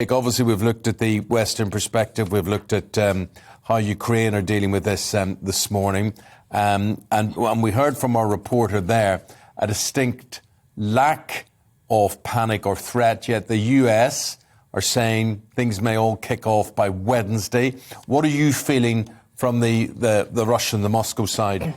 Obviously, we've looked at the Western perspective. We've looked at how Ukraine are dealing with this this morning. And we heard from our reporter there a distinct lack of panic or threat, yet the US are saying things may all kick off by Wednesday. What are you feeling from the Russian, the Moscow side?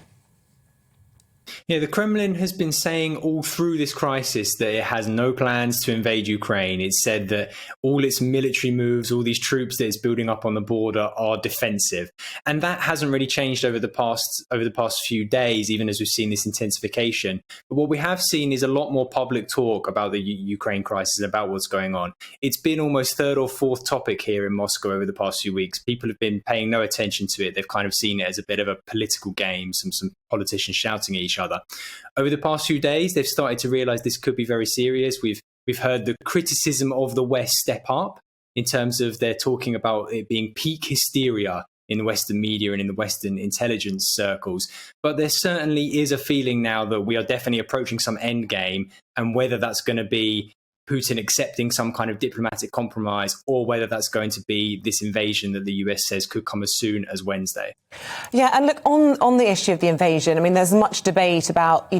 Yeah, the Kremlin has been saying all through this crisis that it has no plans to invade Ukraine. It's said that all its military moves, all these troops that it's building up on the border are defensive. And that hasn't really changed over the past few days, even as we've seen this intensification. But what we have seen is a lot more public talk about the Ukraine crisis and about what's going on. It's been almost third or fourth topic here in Moscow over the past few weeks. People have been paying no attention to it. They've kind of seen it as a bit of a political game, some politicians shouting at each other. Over the past few days, they've started to realize this could be very serious. We've heard the criticism of the West step up in terms of they're talking about it being peak hysteria in the Western media and in the Western intelligence circles. But there certainly is a feeling now that we are definitely approaching some end game, and whether that's going to be Putin accepting some kind of diplomatic compromise or whether that's going to be this invasion that the US says could come as soon as Wednesday. Yeah, and look, on the issue of the invasion, I mean, there's much debate about,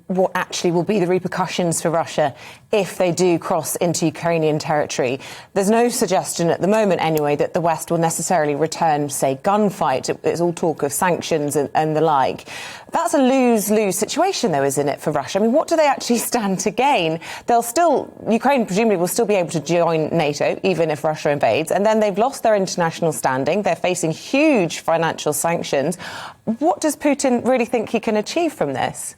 what actually will be the repercussions for Russia if they do cross into Ukrainian territory. There's no suggestion at the moment, anyway, that the West will necessarily return, say, gunfight. It's all talk of sanctions and the like. That's a lose-lose situation, though, isn't it, for Russia? I mean, what do they actually stand to gain? Ukraine presumably will still be able to join NATO, even if Russia invades. And then they've lost their international standing. They're facing huge financial sanctions. What does Putin really think he can achieve from this?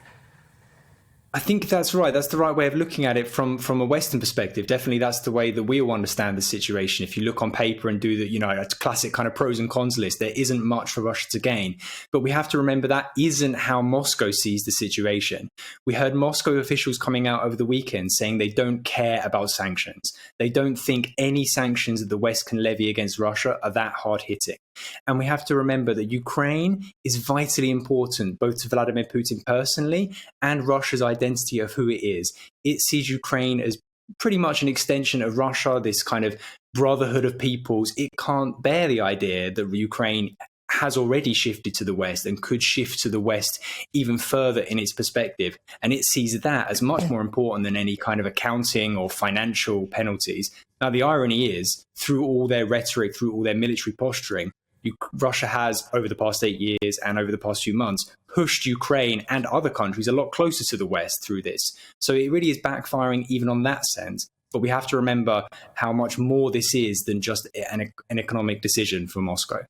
I think that's right. That's the right way of looking at it from a Western perspective. Definitely, that's the way that we all understand the situation. If you look on paper and do the, a classic kind of pros and cons list, there isn't much for Russia to gain. But we have to remember that isn't how Moscow sees the situation. We heard Moscow officials coming out over the weekend saying they don't care about sanctions. They don't think any sanctions that the West can levy against Russia are that hard hitting. And we have to remember that Ukraine is vitally important, both to Vladimir Putin personally and Russia's identity of who it is. It sees Ukraine as pretty much an extension of Russia, this kind of brotherhood of peoples. It can't bear the idea that Ukraine has already shifted to the West and could shift to the West even further in its perspective. And it sees that as much more important than any kind of accounting or financial penalties. Now, the irony is, through all their rhetoric, through all their military posturing, Russia has, over the past 8 years and over the past few months, pushed Ukraine and other countries a lot closer to the West through this. So it really is backfiring even on that sense. But we have to remember how much more this is than just an economic decision for Moscow.